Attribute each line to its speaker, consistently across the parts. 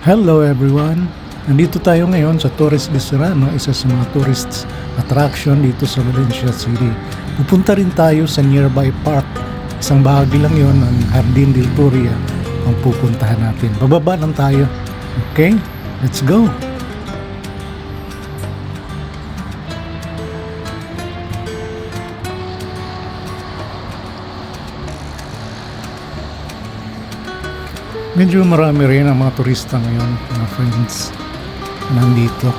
Speaker 1: Hello everyone! Nandito tayo ngayon sa Torres de Serrano, isa sa mga tourist attraction dito sa Valencia City. Pupunta rin tayo sa nearby park. Isang bahagi lang yon ng Jardin del Turia ang pupuntahan natin. Bababa lang tayo. Okay? Let's go! Medyo marami rin ang mga turista ngayon, mga friends, nandito.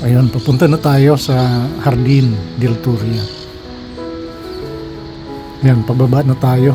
Speaker 1: Ayun, papunta na tayo sa Jardin del Turia. Yan, pababa na tayo.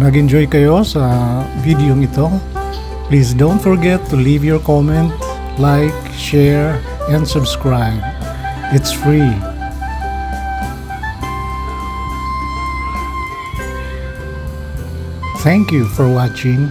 Speaker 1: nag-enjoy kayo sa video ito, please don't forget to leave your comment, like, share, and subscribe. It's free. Thank you for watching.